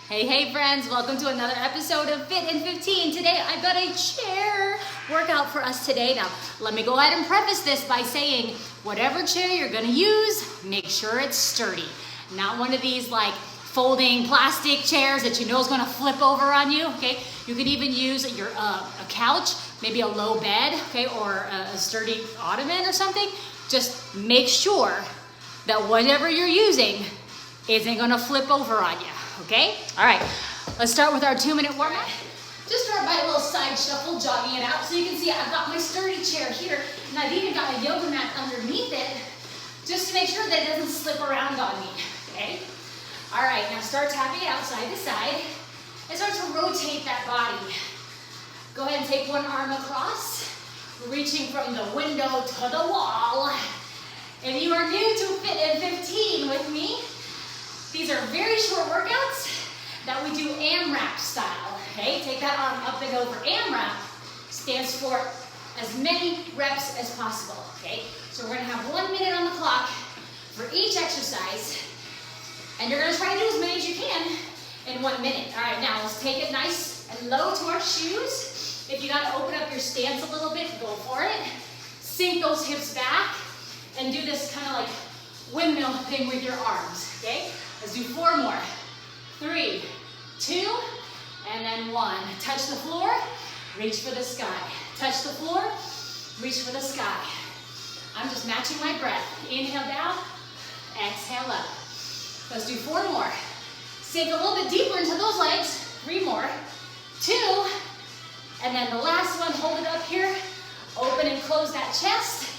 Hey friends, welcome to another episode of Fit in 15. Today I've got a chair workout for us today. Now, let me go ahead and preface this by saying, whatever chair you're gonna use, make sure it's sturdy. Not one of these like folding plastic chairs that you know is gonna flip over on you, okay? You could even use a couch, maybe a low bed, okay, or a sturdy ottoman or something. Just make sure that whatever you're using isn't gonna flip over on you. Okay? All right, let's start with our 2-minute warm-up. Just start by a little side shuffle, jogging it out. So you can see I've got my sturdy chair here, and I've even got a yoga mat underneath it, just to make sure that it doesn't slip around on me, okay? All right, now start tapping it out side to side, and start to rotate that body. Go ahead and take one arm across, reaching from the window to the wall. If you are new to Fit in 15 with me, these are very short workouts that we do AMRAP style, okay? Take that arm up and over. AMRAP stands for as many reps as possible, okay? So we're gonna have 1 minute on the clock for each exercise, and you're gonna try to do as many as you can in 1 minute. All right, now let's take it nice and low to our shoes. If you gotta open up your stance a little bit, go for it. Sink those hips back and do this kind of like windmill thing with your arms, okay? Let's do 4 more. 3, 2, and then 1. Touch the floor, reach for the sky. Touch the floor, reach for the sky. I'm just matching my breath. Inhale down, exhale up. Let's do 4 more. Sink a little bit deeper into those legs. 3 more. 2, and then the last one, hold it up here. Open and close that chest.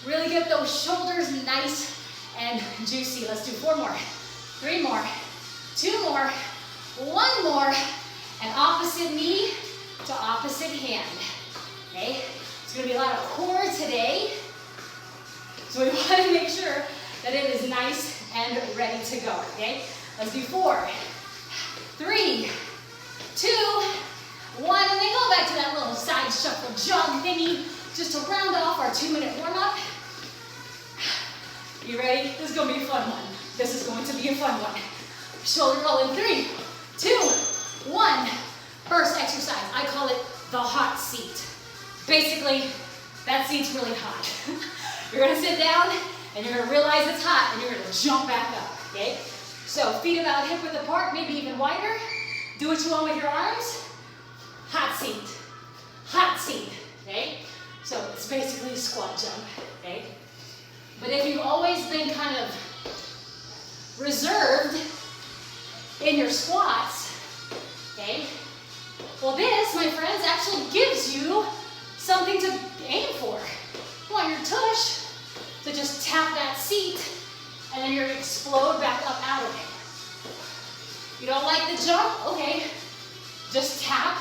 Really get those shoulders nice and juicy. Let's do 4 more. 3 more, 2 more, 1 more, and opposite knee to opposite hand, okay? It's gonna be a lot of core today, so we wanna make sure that it is nice and ready to go, okay? Let's do 4, 3, 2, 1, and then go back to that little side shuffle jog thingy, just to round off our 2-minute warm-up. You ready? This is gonna be a fun one. This is going to be a fun one. Shoulder roll in 3, 2, 1. First exercise, I call it the hot seat. Basically, that seat's really hot. You're gonna sit down and you're gonna realize it's hot and you're gonna jump back up, okay? So feet about hip width apart, maybe even wider. Do what you want with your arms. Hot seat, okay? So it's basically a squat jump, okay? But if you've always been kind of reserved in your squats, okay? Well, this, my friends, actually gives you something to aim for. You want your tush to just tap that seat, and then you're gonna explode back up out of it. You don't like the jump? Okay, just tap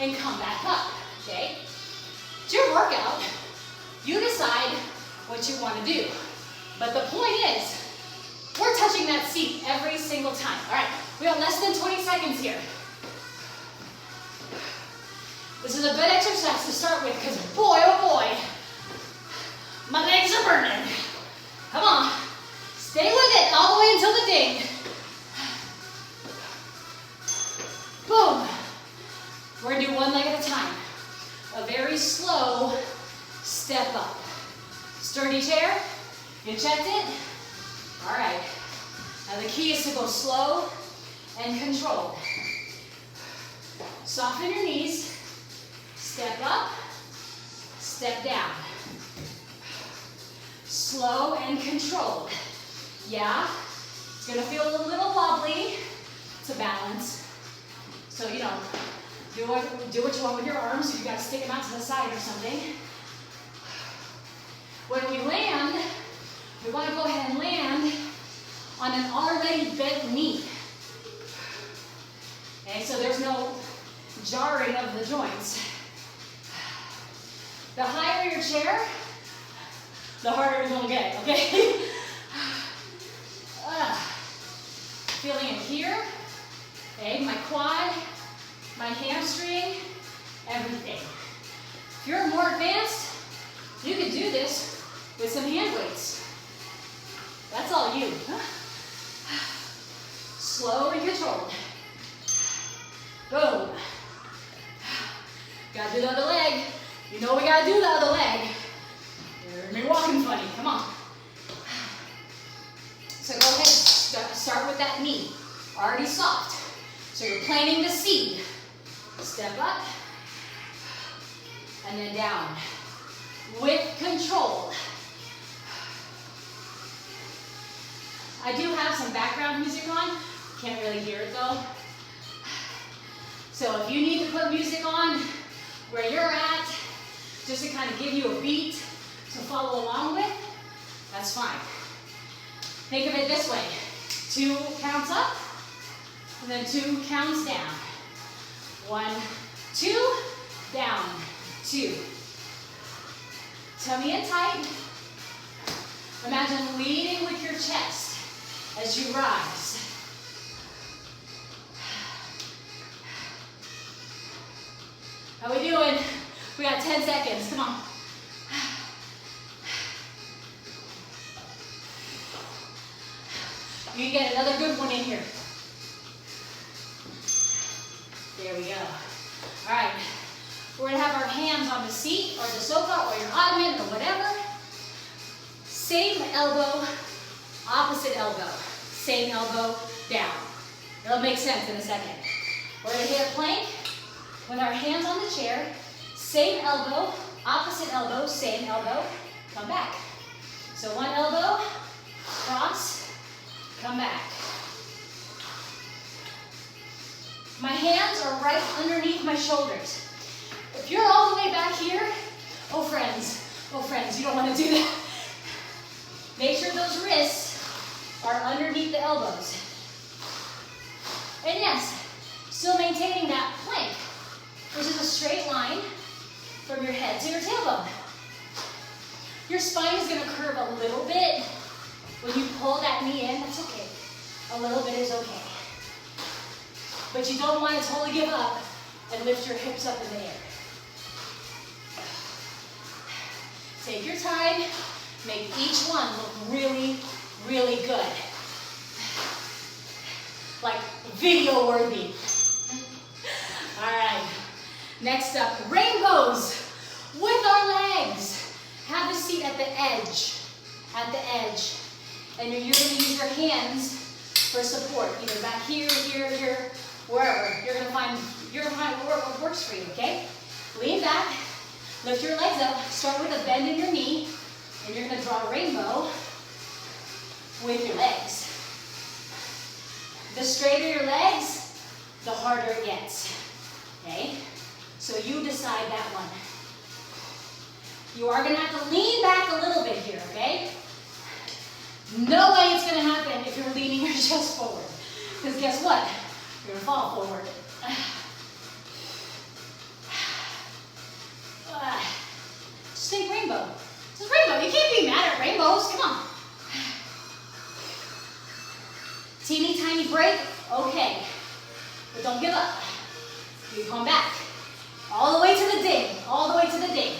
and come back up, okay? It's your workout. You decide what you want to do. But the point is, we're touching that seat every single time. All right, we have less than 20 seconds here. This is a good exercise to start with because boy, oh boy, my legs are burning. Come on, stay with it all the way until the ding. Boom. We're gonna do one leg at a time. A very slow step up. Sturdy chair, you checked it? All right, now the key is to go slow and controlled. Soften your knees, step up, step down. Slow and controlled. Yeah, it's gonna feel a little wobbly to balance. So, you know, do what you want with your arms. If you gotta stick them out to the side or something. When we land, we want to go ahead and land on an already bent knee. Okay, so there's no jarring of the joints. The higher your chair, the harder it's gonna get, okay? Feeling it here, okay? My quad, my hamstring, everything. If you're more advanced, you can do this with some hand weights. That's all you. Slow and controlled. Boom. Gotta do the other leg. You know we gotta do the other leg. You're walking funny, come on. So go ahead, start with that knee. Already soft. So you're planting the seed. Step up, and then down. With control. I do have some background music on. Can't really hear it though. So if you need to put music on where you're at, just to kind of give you a beat to follow along with, that's fine. Think of it this way. 2 counts up, and then 2 counts down. 1, 2, down, 2. Tummy in tight. Imagine leading with your chest as you rise. How we doing? We got 10 seconds, come on. You can get another good one in here. There we go. All right, we're gonna have our hands on the seat or the sofa or your ottoman or whatever. Same elbow, opposite elbow. Same elbow, down. It'll make sense in a second. We're gonna hit a plank with our hands on the chair. Same elbow, opposite elbow, same elbow, come back. So one elbow, cross, come back. My hands are right underneath my shoulders. If you're all the way back here, oh friends, you don't want to do that. Make sure those wrists are underneath the elbows. And yes, still maintaining that plank, which is a straight line from your head to your tailbone. Your spine is going to curve a little bit. When you pull that knee in, that's okay. A little bit is okay. But you don't want to totally give up and lift your hips up in the air. Take your time. Make each one look really, really good. Like video worthy. All right. Next up, rainbows with our legs. Have a seat at the edge. At the edge. And you're going to use your hands for support. Either back here, here, here, wherever. You're going to find what works for you, okay? Lean back. Lift your legs up. Start with a bend in your knee. And you're going to draw a rainbow with your legs. The straighter your legs, the harder it gets. Okay? So you decide that one. You are going to have to lean back a little bit here, okay? No way it's going to happen if you're leaning your chest forward. Because guess what? You're going to fall forward. Just think rainbow. Just rainbow. You can't be mad at rainbows. Come on. Teeny tiny break. Okay. But don't give up. You come back. All the way to the ding. All the way to the ding.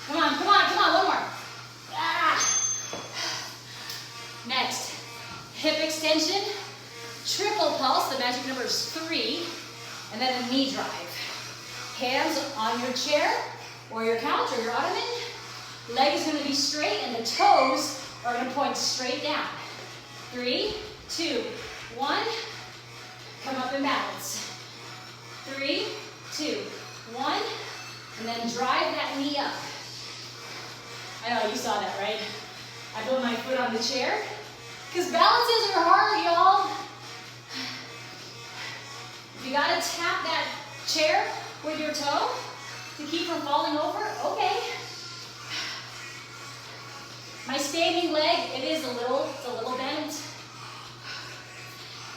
Come on, come on, come on, one more. Next, hip extension, triple pulse, the magic number is 3, and then a knee drive. Hands on your chair, or your couch, or your ottoman. Leg is going to be straight, and the toes are going to point straight down. 3, 2, 1, come up and balance. 3, 2, 1, and then drive that knee up. I know, you saw that, right? I put my foot on the chair. Because balances are hard, y'all. If you gotta tap that chair with your toe to keep from falling over, okay. My standing leg, it's a little bent.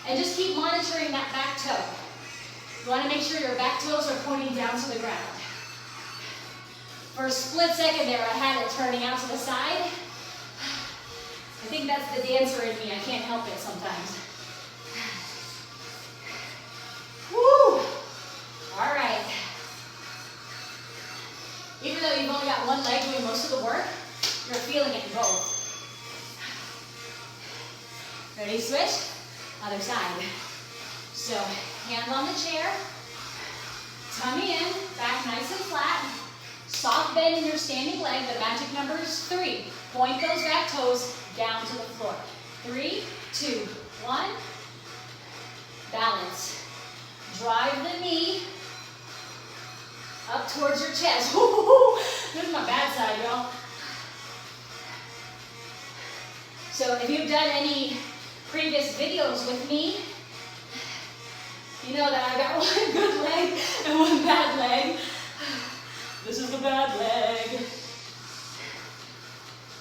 And just keep monitoring that back toe. You want to make sure your back toes are pointing down to the ground. For a split second there, I had it turning out to the side. I think that's the dancer in me. I can't help it sometimes. Woo! All right. Even though you've only got one leg doing most of the work, you're feeling it in both. Ready, switch, other side. So, hands on the chair, tummy in, back nice and flat, soft bend in your standing leg. The magic number is 3. Point those back toes down to the floor. 3, 2, 1. Balance. Drive the knee up towards your chest. This is my bad side, y'all. So if you've done any previous videos with me, you know that I got one good leg and one bad leg. This is the bad leg.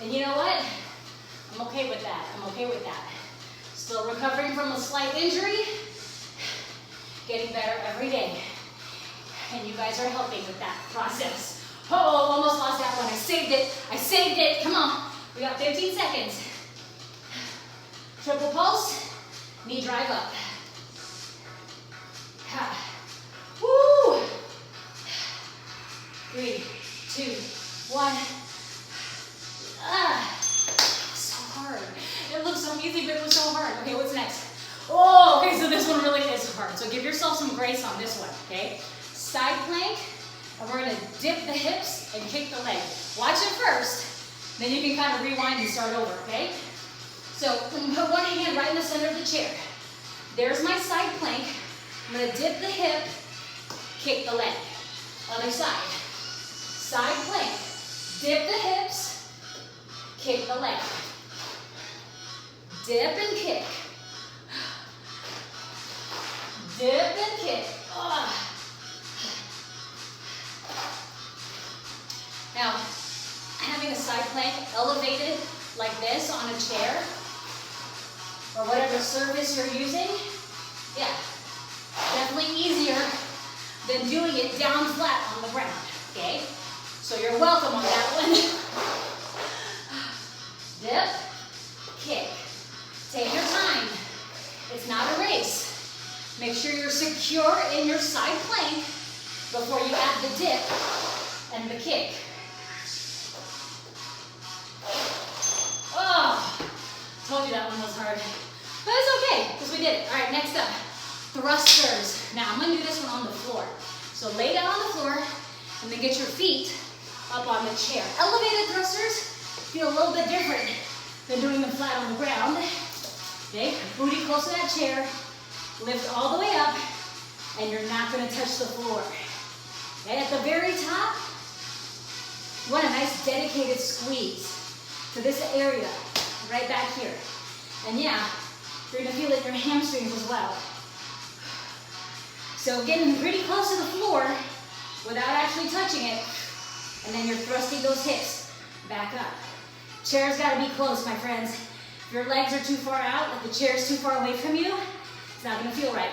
And you know what? I'm okay with that. I'm okay with that. Still recovering from a slight injury. Getting better every day. And you guys are helping with that process. Oh, almost lost that one. I saved it. I saved it. Come on. We got 15 seconds. Triple pulse. Knee drive up. Woo! 3, 2, 1. So hard. It looks so easy, but it was so hard. Okay, what's next? Oh, okay, so this one really is hard. So give yourself some grace on this one, okay? Side plank, and we're gonna dip the hips and kick the leg. Watch it first, then you can kind of rewind and start over, okay? So put one hand right in the center of the chair. There's my side plank. I'm gonna dip the hip, kick the leg. Other side. Side plank. Dip the hips, kick the leg. Dip and kick. Dip and kick. Now, having a side plank elevated like this on a chair, or whatever surface you're using, yeah, definitely easier than doing it down flat on the ground, okay? So you're welcome on that one. Dip, kick. Take your time. It's not a race. Make sure you're secure in your side plank before you add the dip and the kick. Oh, told you that one was hard. But it's okay, because we did it. All right, next up, thrusters. Now, I'm going to do this one on the floor. So lay down on the floor, and then get your feet up on the chair. Elevated thrusters feel a little bit different than doing them flat on the ground. Okay, booty close to that chair. Lift all the way up, and you're not going to touch the floor. And at the very top, you want a nice dedicated squeeze to this area, right back here. And yeah, you're going to feel it in your hamstrings as well. So getting pretty close to the floor without actually touching it, and then you're thrusting those hips back up. Chair's got to be close, my friends. If your legs are too far out, if the chair's too far away from you, it's not going to feel right.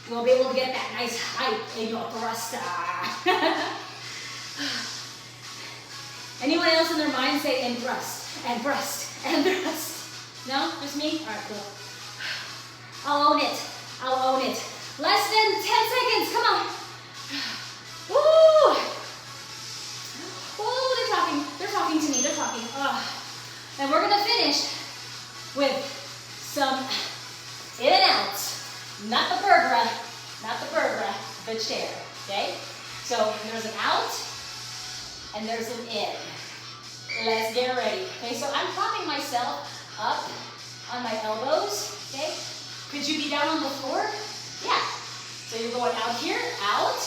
You won't be able to get that nice height in your thruster. Anyone else in their mind say, and thrust, and thrust, and thrust? No? Just me? All right, cool. I'll own it. I'll own it. Less than 10 seconds. Come on. Woo! Oh, they're talking. They're talking to me. They're talking. And we're going to finish with some in and outs. Not the burger, the chair. Okay? So there's an out and there's an in. Let's get ready. Okay, so I'm propping myself up on my elbows. Okay? Could you be down on the floor? Yeah. So you're going out here, out,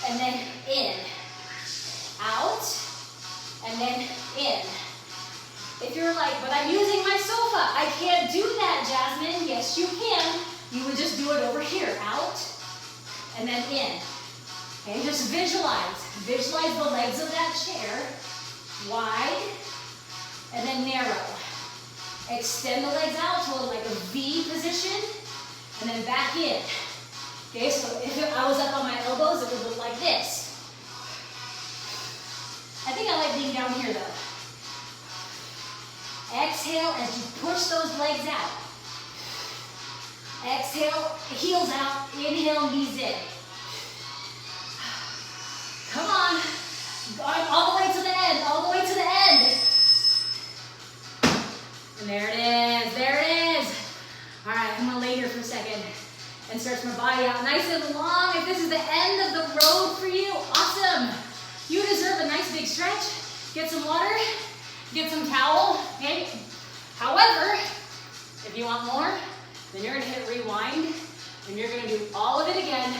and then in. Out, and then in. If you're like, but I'm using my sofa, I can't do that, Jasmine. Yes, you can. You would just do it over here. Out, and then in. Okay, just visualize. Visualize the legs of that chair. Wide, and then narrow. Extend the legs out to like a V position, and then back in. Okay, so if I was up on my elbows, it would look like this. I think I like being down here though. Exhale as you push those legs out. Exhale, heels out. Inhale, knees in. Come on. All the way to the end. All the way to the end. And there it nice and long. If this is the end of the road for you, awesome. You deserve a nice big stretch. Get some water, get some towel, okay? However, if you want more, then you're gonna hit rewind and you're gonna do all of it again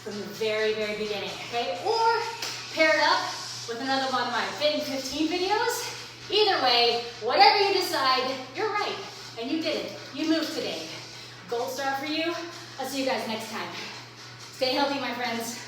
from the very, very beginning, okay? Or pair it up with another one of my Fit in 15 videos. Either way, whatever you decide, you're right. And you did it. You moved today. Gold star for you. I'll see you guys next time. Stay healthy, my friends.